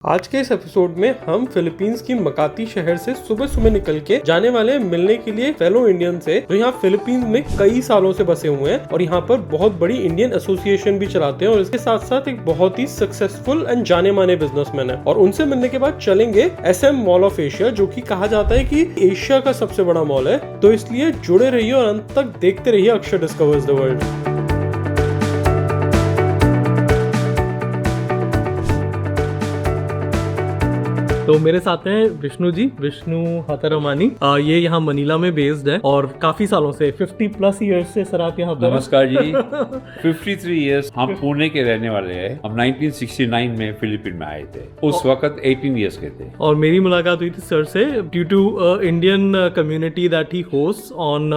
आज के इस एपिसोड में हम फिलीपींस की मकाती शहर से सुबह सुबह निकल के जाने वाले हैं मिलने के लिए फेलो इंडियन से जो यहाँ फिलीपींस में कई सालों से बसे हुए हैं और यहाँ पर बहुत बड़ी इंडियन एसोसिएशन भी चलाते हैं और इसके साथ साथ एक बहुत ही सक्सेसफुल एंड जाने माने बिजनेसमैन है। और उनसे मिलने के बाद चलेंगे SM मॉल ऑफ एशिया, जो कि कहा जाता है कि एशिया का सबसे बड़ा मॉल है। तो इसलिए जुड़े रहिए और अंत तक देखते रहिए अक्षर डिस्कवर्स द वर्ल्ड। तो मेरे साथ हैं विष्णु जी, विष्णु हतरमानी। ये यहाँ मनीला में बेस्ड है और काफी सालों से 50+ ईयर्स से सर आप यहाँ पर। नमस्कार जी। 53 ईयर्स हम पुणे के रहने वाले हैं। हम 1969 में फिलीपीन में आए थे, उस वक्त 18 ईयर्स के थे। और मेरी मुलाकात हुई थी सर से due to Indian community that he host on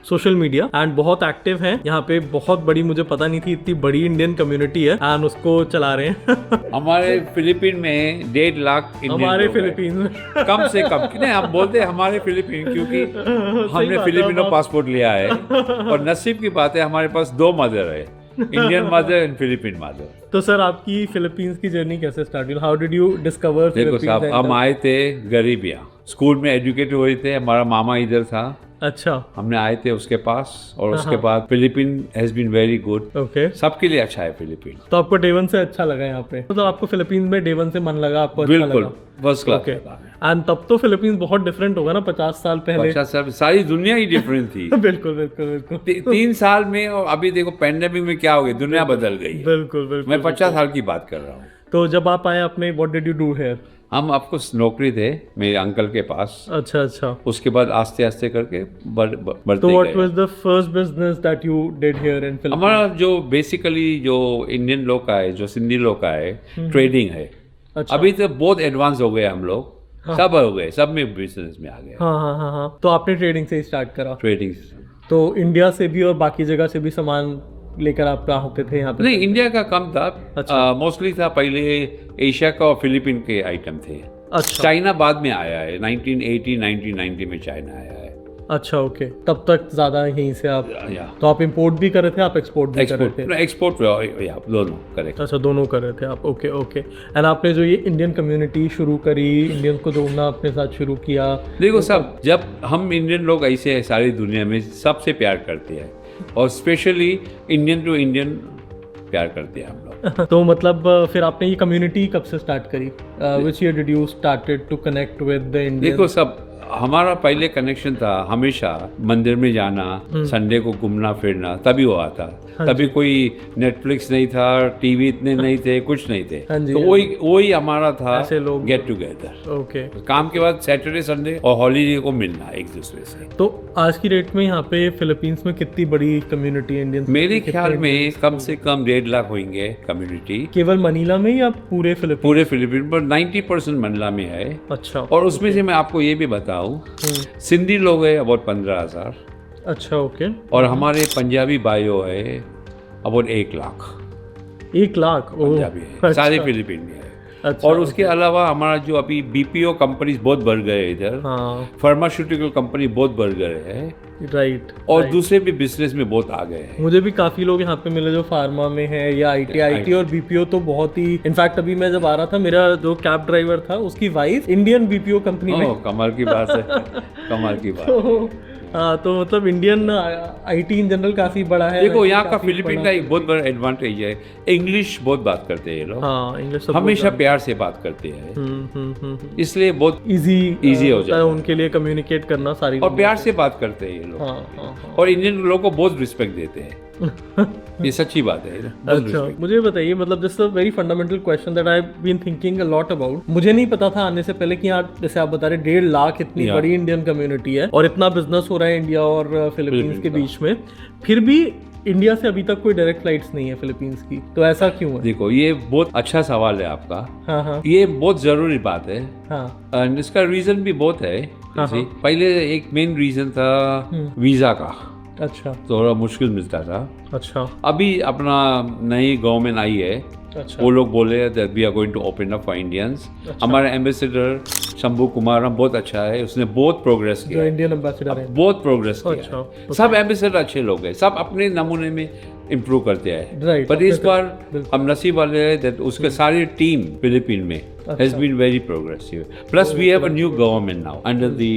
social media and बहुत एक्टिव हैं यहाँ पे। बहुत बड़ी, मुझे पता नहीं थी इतनी बड़ी इंडियन कम्युनिटी है एंड उसको चला रहे हैं। हमारे फिलीपीन में 1.5 लाख हमारे फिलीपीन में कम से कम नहीं, हम बोलते हैं हमारे फिलीपीन क्योंकि हमने फिलिपिनो पासपोर्ट लिया है। और नसीब की बात है हमारे पास 2 मदर है, Indian mother and Philippine mother. तो सर आपकी फिलीपींस की जर्नी कैसे स्टार्ट हुई? How did you discover? देखो साहब, हम आए थे गरीब, यहाँ स्कूल में एजुकेटेड हुए थे। हमारा मामा इधर था। अच्छा। हमने आए थे उसके पास और उसके बाद Philippine has been very good. Okay. सबके लिए अच्छा है फिलीपीन। तो आपको डे वन से अच्छा लगा यहाँ पे? मतलब आपको फिलीपींस में डे वन से मन लगा, आपको अच्छा बिल्कुल लगा? First class. ओके। एंड तब तो फिलीपींस बहुत डिफरेंट होगा ना 50 साल पहले? 50 साल सारी दुनिया ही डिफरेंट थी। बिल्कुल बिल्कुल बिल्कुल। 3 साल में, और अभी देखो पैंडेमिक में क्या हो गया, दुनिया बदल गई है। बिल्कुल बिल्कुल। मैं 50 साल की बात कर रहा हूँ। तो जब आप आए अपने, what did you do here? हम आपको नौकरी थे मेरे अंकल के पास। अच्छा अच्छा। उसके बाद आस्ते आस्ते करके बढ़ते तो व्हाट गए। Was the first business that you did here in Philippines? हमारा जो बेसिकली जो इंडियन लोग का है, जो सिंधी लोग का है, ट्रेडिंग है। अच्छा। अभी तो बहुत एडवांस हो गए हम लोग। हाँ। सब हो गए, सब में बिजनेस में आ गए। हाँ हाँ हाँ हाँ। तो आपने ट्रेडिंग से ही स्टार्ट करा? ट्रेडिंग। तो इंडिया से भी और बाकी जगह से भी सामान लेकर आप आते थे यहाँ पे? नहीं, इंडिया का कम था। अच्छा। मोस्टली था पहले एशिया का और फिलीपीन के आइटम थे। अच्छा। चाइना बाद में आया है, 1980 1990 में चाइना आया है। अच्छा ओके। तब तक ज्यादा यहीं से आप? या तो आप इंपोर्ट भी कर रहे थे, आप एक्सपोर्ट भी कर रहे थे? एक्सपोर्ट दोनों करेक्ट। अच्छा, दोनों कर रहे थे आप। Okay okay. एंड आपने जो ये इंडियन कम्युनिटी शुरू करी, इंडियन को जोड़ना अपने साथ शुरू किया? देखो सब, जब हम इंडियन लोग ऐसे हैं, सारी दुनिया में सबसे प्यार करते हैं और स्पेशली इंडियन टू इंडियन प्यार करते हैं हम लोग। तो मतलब फिर आपने ये कम्युनिटी कब से स्टार्ट करी? Which year did you started to connect with the Indian? देखो सब, हमारा पहले कनेक्शन था हमेशा मंदिर में जाना, संडे को घूमना फिरना, तभी हुआ था। तभी कोई नेटफ्लिक्स नहीं था, टीवी इतने नहीं थे, कुछ नहीं थे। तो वही हमारा था, गेट टुगेदर। ओके। काम के बाद सैटरडे संडे और हॉलीडे को मिलना एक दूसरे से। तो आज की डेट में यहाँ पे फिलीपींस में कितनी बड़ी कम्युनिटी है इंडियन? मेरे ख्याल में कम से कम 1.5 लाख होंगे कम्युनिटी। केवल मनीला में या पूरे फिलीपींस? पूरे फिलीपीन पर 90% मनीला में है। अच्छा। और उसमें से मैं आपको ये भी बताऊं, सिंधी लोग है अबाउट 15,000। अच्छा ओके। और हमारे पंजाबी भाइयों है अबाउट 1 लाख। 1 लाख पंजाबी है। अच्छा। सारे फिलीपीन में है। अच्छा। और उसके अलावा हमारा जो अभी BPO कंपनीज बहुत बढ़ गए इधर। हाँ। फार्मास्यूटिकल कंपनी बहुत बढ़ गए हैं। राइट। और दूसरे भी बिजनेस में बहुत आ गए हैं। मुझे भी काफी लोग यहाँ पे मिले जो फार्मा में है या IT और BPO तो बहुत ही। इनफैक्ट अभी मैं जब आ रहा था, मेरा जो कैब ड्राइवर था उसकी वाइफ इंडियन BPO कंपनी में। कमाल की बात है। कमाल की बात। हाँ, तो मतलब इंडियन IT इन जनरल काफी बड़ा है। देखो यहाँ का फिलीपीन का एक बहुत बड़ा एडवांटेज है, इंग्लिश बहुत बात करते हैं ये लोग। हाँ, इंग्लिश हमेशा प्यार से बात करते हैं। इसलिए बहुत इजी हो जाता है उनके लिए कम्युनिकेट करना सारी। और प्यार से बात करते हैं ये लोग। हाँ। और इंडियन लोगों को बहुत रिस्पेक्ट देते हैं। ये सच्ची बात है। अच्छा, मुझे बताइए, मतलब this is a very fundamental question that I have been thinking a lot about. मुझे नहीं पता था आने से पहले कि यार जैसे आप बता रहे 1.5 लाख इतनी बड़ी इंडियन कम्युनिटी है और इतना बिजनेस हो रहा है इंडिया और फिलीपींस के बीच में, फिर भी इंडिया से अभी तक कोई डायरेक्ट फ्लाइट्स नहीं है फिलीपींस की। तो ऐसा क्यों है? देखो ये बहुत अच्छा सवाल है आपका। हाँ। ये बहुत जरूरी बात है। हाँ। इसका रीजन भी बहुत है। पहले एक मेन रीजन था वीजा का। अच्छा। थोड़ा मुश्किल मिलता था। अच्छा। अभी अपना नई गवर्नमेंट आई है। अच्छा। वो लोग बोले that we are going to open up for Indians. हमारा एम्बेसडर शंभू कुमार बहुत अच्छा है, उसने बहुत प्रोग्रेस किया। इंडियन एम्बेसडर है, बहुत प्रोग्रेस किया। अच्छा। सब एम्बेसडर अच्छे लोग हैं, सब अपने नमूने में इम्प्रूव करते हैं। Right, पर इस बार बिल्कुल। हम नसीब वाले हैं that उसके सारी टीम फिलीपीन में has been very progressive. Plus we have a new government now under the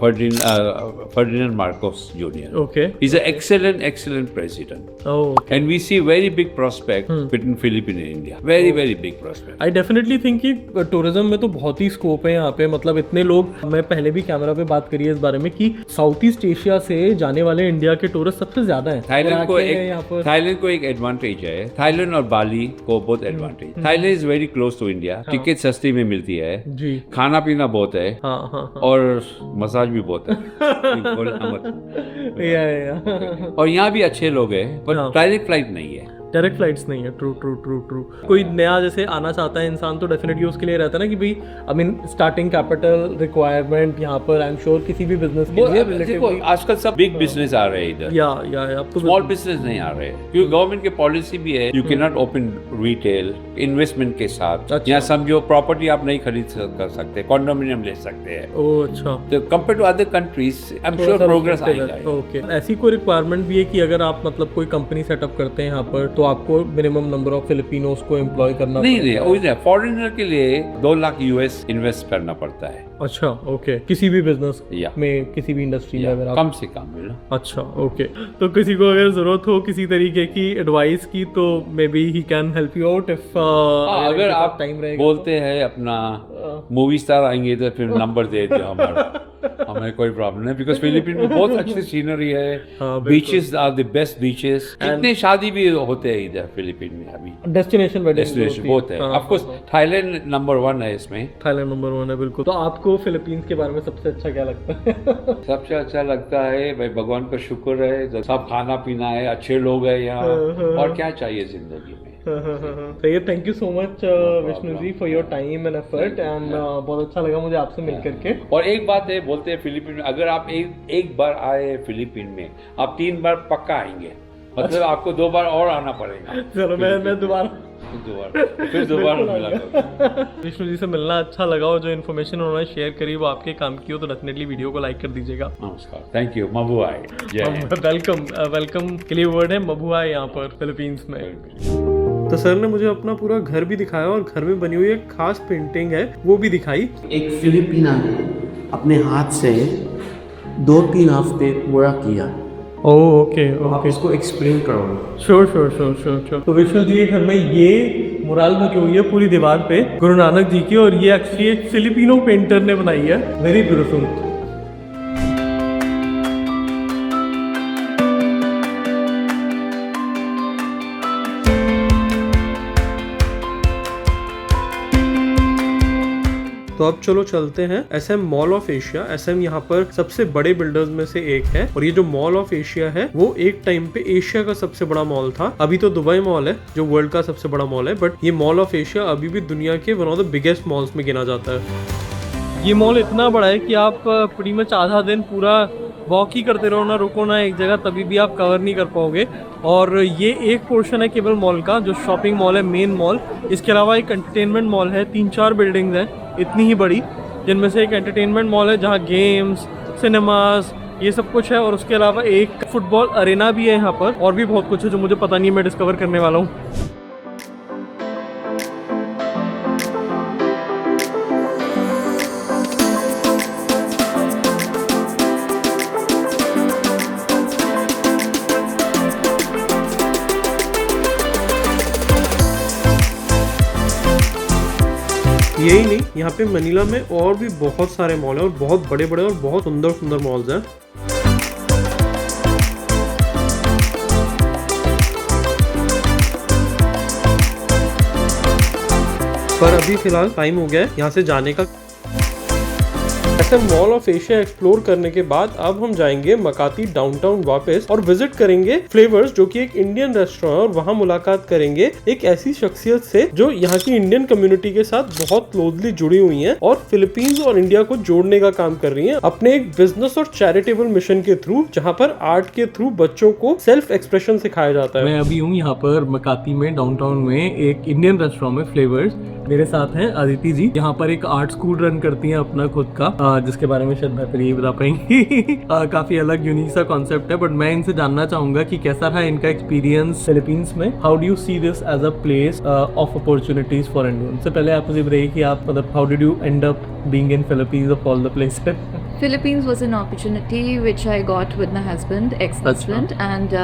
Ferdinand Marcos Jr. Okay. He's an excellent president. Oh, okay. And we see very big prospect between Philippines and India. Very big prospect. I definitely think कि tourism में तो बहुत ही scope है यहाँ पे, मतलब इतने लोग, मैं पहले भी कैमरा पे बात करी है इस बारे में कि साउथ ईस्ट एशिया से जाने वाले इंडिया के टूरिस्ट सबसे ज्यादा हैं। थाईलैंड को एक एडवांटेज है, थाईलैंड और बाली को बहुत advantage. Thailand is very close to India, ticket सस्ती में मिलती है जी, खाना पीना बहुत है, हाँ। और मसाज भी बहुत है। या और यहाँ भी अच्छे लोग हैं, पर डायरेक्ट फ्लाइट नहीं है, डायरेक्ट फ्लाइट्स नहीं है। ट्रू। कोई नया जैसे आना चाहता है इंसान तो डेफिनेटली उसके लिए रहता है ना कि भाई I mean starting capital requirement यहाँ पर आई एम श्योर किसी भी बिजनेस के लिए रिलेटिवली आजकल सब बिग बिजनेस आ रहे हैं इधर, या अब तो स्मॉल बिजनेस नहीं आ रहे हैं, क्योंकि गवर्नमेंट की पॉलिसी भी है you can not open retail investment के साथ। अच्छा। यहाँ समझो प्रॉपर्टी आप नहीं खरीद कर सकते, कॉन्डोमिनियम ले सकते हैं। ओह अच्छा, तो compare to other countries I am sure progress आएगा। ओके, ऐसी कोई रिक्वायरमेंट भी है कि अगर आप मतलब कोई कंपनी सेटअप करते हैं यहाँ पर तो आपको मिनिमम नंबर ऑफ फिलिपिनोस को एम्प्लॉय करना नहीं, फॉरेनर के लिए 2 लाख यूएस इन्वेस्ट करना पड़ता है। अच्छा, ओके, किसी भी बिजनेस या में किसी भी इंडस्ट्री में अगर आप कम से कम है ना। अच्छा, ओके, तो किसी को अगर जरूरत हो किसी तरीके की एडवाइस की तो may be he can help you out if अगर आप टाइम रहेगा बोलते हैं अपना मूवी स्टार आएंगे तो फिर नंबर दे दो हमारा, हमें कोई प्रॉब्लम नहीं, बिकॉज फिलीपीन में बहुत अच्छी सीनरी है, beaches are the best beaches, कितने शादी भी होते हैं इधर फिलीपीन में अभी, डेस्टिनेशन बहुत है। ऑफ कोर्स थाईलैंड नंबर 1 है इसमें, थाईलैंड नंबर 1 है बिल्कुल। तो आपको फिलीपींस के बारे में सबसे अच्छा क्या लगता है? सबसे अच्छा लगता है भाई भगवान का शुक्र है, सब खाना पीना है, अच्छे लोग हैं यहाँ, और क्या चाहिए जिंदगी में। सही है, thank you so much Vishnu ji for your time and effort, and बहुत अच्छा लगा मुझे आपसे मिल करके। और एक बात है, बोलते हैं फिलीपीन में अगर आप एक बार आए फिलीपीन में आप 3 बार पक्का आएंगे, मतलब आपको 2 बार और आना पड़ेगा। चलो मैं दोबारा मिला। विष्णु जी से मिलना अच्छा लगा, और जो इन्फॉर्मेशन उन्होंने शेयर करी वो आपके काम की हो तो डेफिनेटली वीडियो को लाइक कर दीजिएगा। नमस्कार, थैंक यू, मबुआई। वेलकम के लिए वर्ड है मबुआई यहाँ पर फिलीपींस में। तो सर ने मुझे अपना पूरा घर भी दिखाया, और घर में बनी हुई एक खास पेंटिंग है वो भी दिखाई। एक फिलिपिना ने अपने हाथ से 2-3 हफ्ते पूरा किया। ओके, आप इसको एक्सप्लेन करो। श्योर। तो विष्णु जी के घर में ये मुराल बनी हुई है पूरी दीवार पे गुरु नानक जी की, और ये एक्चुअली एक फिलिपिनो पेंटर ने बनाई है। Very beautiful. तो अब चलो चलते हैं SM mall of Asia. SM यहाँ पर सबसे बड़े बिल्डर्स में से एक है, और ये जो मॉल ऑफ एशिया है वो एक टाइम पे एशिया का सबसे बड़ा मॉल था। अभी तो दुबई मॉल है जो वर्ल्ड का सबसे बड़ा मॉल है, बट ये मॉल ऑफ एशिया अभी भी दुनिया के one of the biggest malls में गिना जाता है। ये मॉल इतना बड़ा है कि आप pretty much आधा दिन पूरा वॉक ही करते रहो, ना रुको ना एक जगह, तभी भी आप कवर नहीं कर पाओगे। और ये एक पोर्शन है केवल मॉल का, जो शॉपिंग मॉल है, मेन मॉल। इसके अलावा एक एंटरटेनमेंट मॉल है, 3-4 बिल्डिंग्स हैं इतनी ही बड़ी, जिनमें से एक एंटरटेनमेंट मॉल है जहाँ गेम्स, सिनेमास, ये सब कुछ है। और उसके अलावा एक फुटबॉल अरेना भी है यहाँ पर, और भी बहुत कुछ है जो मुझे पता नहीं है, मैं डिस्कवर करने वाला हूँ। यही नहीं, यहाँ पे मनीला में और भी बहुत सारे मॉल हैं, और बहुत बड़े बड़े और बहुत सुंदर सुंदर मॉल्स हैं। पर अभी फिलहाल टाइम हो गया है यहाँ से जाने का। ऐसे मॉल ऑफ एशिया एक्सप्लोर करने के बाद अब हम जाएंगे मकाती डाउनटाउन वापस, और विजिट करेंगे फ्लेवर्स जो कि एक इंडियन रेस्टोरेंट, और वहाँ मुलाकात करेंगे एक ऐसी शख्सियत से जो यहाँ की इंडियन कम्युनिटी के साथ बहुत क्लोजली जुड़ी हुई हैं, और फिलीपींस और इंडिया को जोड़ने का काम कर रही हैं अपने एक बिजनेस और चैरिटेबल मिशन के थ्रू, जहाँ पर आर्ट के थ्रू बच्चों को सेल्फ एक्सप्रेशन सिखाया जाता है। मैं अभी हूँ यहाँ पर मकाती में, डाउनटाउन में, एक इंडियन रेस्टोरेंट में, फ्लेवर्स, मेरे साथ हैं अदिति जी, यहाँ पर एक आर्ट स्कूल रन करती हैं अपना खुद का, जिसके बारे में शायद बेहतर ये बता पाएंगी। काफी अलग यूनिक सा कॉन्सेप्ट है, बट मैं इनसे जानना चाहूंगा कि कैसा रहा इनका एक्सपीरियंस फिलीपींस में। How do you see this as a place of opportunities for Indians? से पहले आप मुझे बताइए कि आप मतलब how did you end up being in Philippines of all the places? Philippines was an opportunity which I got with my husband, ex-husband, and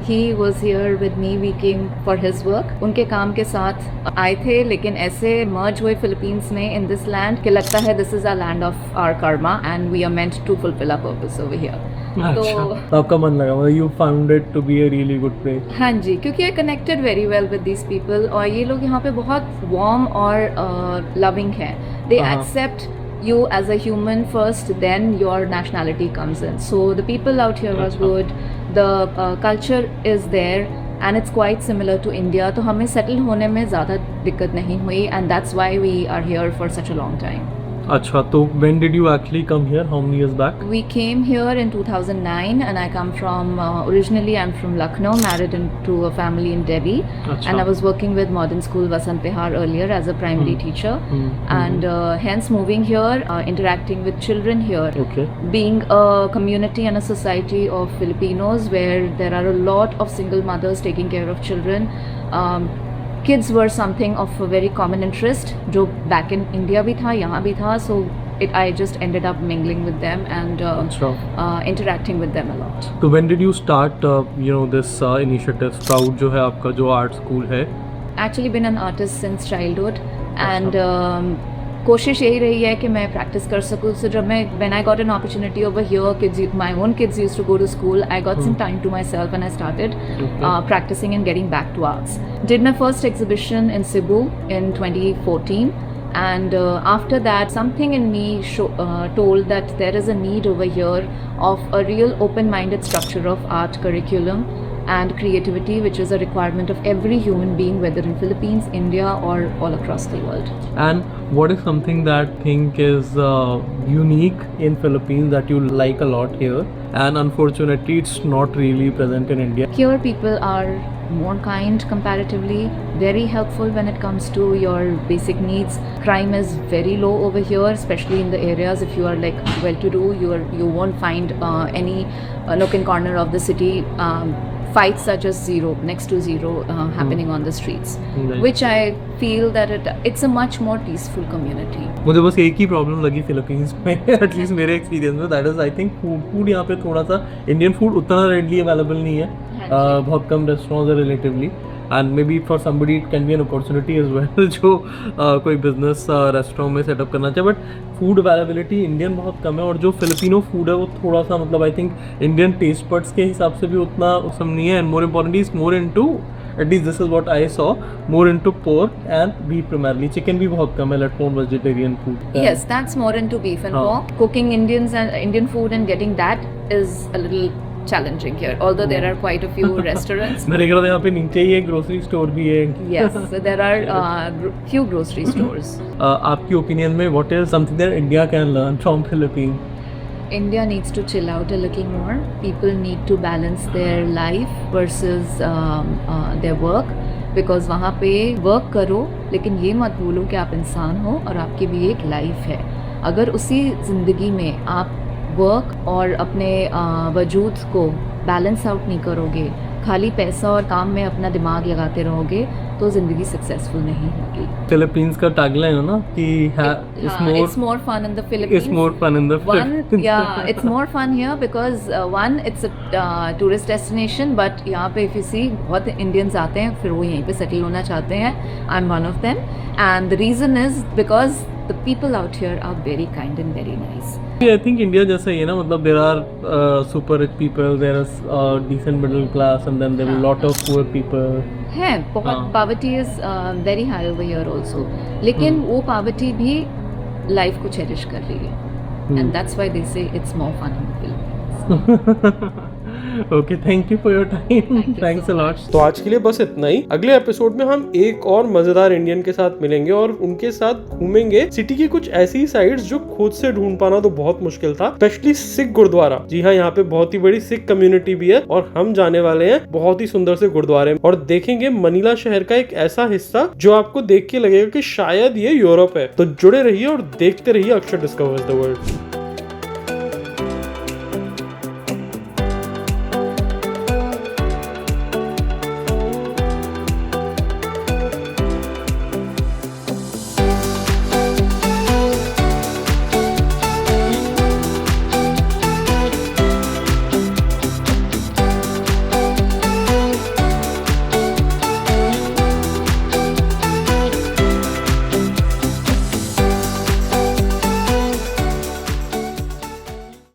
he was here with me. We came for his work. उनके काम के साथ आए थे, लेकिन ऐसे merge हुए Philippines में in this land कि लगता है this is a land of our karma and we are meant to fulfill our purpose over here. अच्छा, तो आपका मन लगा, मतलब you found it to be a really good place. हाँ जी, क्योंकि I connected very well with these people और ये लोग यहाँ पे बहुत warm और loving हैं. They accept you as a human first, then your nationality comes in. So the people out here are good, the culture is there and it's quite similar to India. तो हमें settle होने में ज़्यादा दिक्कत नहीं हुई and that's why we are here for such a long time. अच्छा, तो when did you actually come here? How many years back? We came here in 2009 and I come from, originally I'm from Lucknow, married into a family in Delhi. Achha. And I was working with Modern School Vasant Pehar earlier as a primary teacher. And hence moving here, interacting with children here. Okay. Being a community and a society of Filipinos where there are a lot of single mothers taking care of children. Kids were something of a very common interest, जो back in India भी था, यहाँ भी था, so I just ended up mingling with them and interacting with them a lot. So when did you start, this initiative, Sprout जो है आपका, जो art school है? Actually been an artist since childhood and कोशिश यही रही है कि मैं प्रैक्टिस कर सकूँ. So जब मैं when I got an opportunity over here, my own kids used to go to school. I got some time to myself and I started practicing and getting back to arts. Did my first exhibition in Cebu in 2014. And after that, something in me told that there is a need over here of a real open-minded structure of art curriculum and creativity, which is a requirement of every human being, whether in Philippines, India, or all across the world. And what is something that think is unique in Philippines that you like a lot here, and unfortunately it's not really present in India? Here people are more kind comparatively, very helpful when it comes to your basic needs. Crime is very low over here, especially in the areas. If you are like well-to-do, you won't find any nook and corner of the city fights are just zero, next to zero happening on the streets, which I feel that it's a much more peaceful community. मुझे बस एक ही problem लगी Philippines में, at least मेरे experience में, that is I think food यहाँ पे थोड़ा सा इंडियन फूड उतना रेडली अवेलेबल नहीं है. बहुत कम रेस्टोरेंट्स है relatively, and maybe for somebody it can be an opportunity as well जो कोई बिजनेस रेस्टोरेंट में सेटअप करना चाहे. बट फूड अवेलेबिलिटी इंडियन बहुत कम है, और जो फिलिपिनो फूड है वो थोड़ा सा मतलब I think Indian taste buds के हिसाब से भी उतना उसम नहीं है. And more importantly is more into, at least this is what I saw, more into pork and beef primarily. Chicken भी बहुत कम है, let alone vegetarian food. Yes, that's more into beef and pork. Cooking Indian food and getting that is a little challenging here, although there are quite a few restaurants. मेरे ख्याल यहाँ पे नीचे ही एक grocery store भी है. Yes, so there are few grocery stores. आपकी opinion में what is something that India can learn from Philippines? India needs to chill out a little more. People need to balance their life versus their work, because वहाँ पे work करो लेकिन ये मत भूलो कि आप इंसान हो और आपकी भी एक life है. अगर उसी ज़िंदगी में आप work और अपने वजूद को balance out नहीं करोगे, खाली पैसा और काम में अपना दिमाग लगाते रहोगे, तो ज़िंदगी सक्सेसफुल नहीं होगी. फिलीपींस का टैगलाइन है ना कि it's more fun in the Philippines. It's more fun in the Philippines. Yeah, it's more fun here because one, it's a tourist destination, but यहाँ पे if you see बहुत Indians आते हैं, फिर वो यहीं पे सेटल होना चाहते हैं. I'm one of them, and the reason is because the people out here are very kind and very nice. I think India जैसा ही है ना, मतलब there are super rich people, there is decent middle class, and then there are a lot of poor people. है बहुत poverty is very high over here also, लेकिन वो poverty भी life को cherish कर रही है, and that's why they say it's more fun in the Philippines. Okay, thank you for your time, thanks a lot. तो आज के लिए बस इतना ही। अगले एपिसोड में हम एक और मजेदार इंडियन के साथ मिलेंगे और उनके साथ घूमेंगे सिटी की कुछ ऐसी साइट्स जो खुद से ढूंढ पाना तो बहुत मुश्किल था, स्पेशली सिख गुरुद्वारा। जी हाँ, यहाँ पे बहुत ही बड़ी सिख कम्युनिटी भी है और हम जाने वाले हैं बहुत ही सुंदर से गुरुद्वारे और देखेंगे मनीला शहर का एक ऐसा हिस्सा जो आपको देख के लगेगा कि शायद ये यूरोप है। तो जुड़े रहिए और देखते रहिए अक्षर डिस्कवर्स द वर्ल्ड।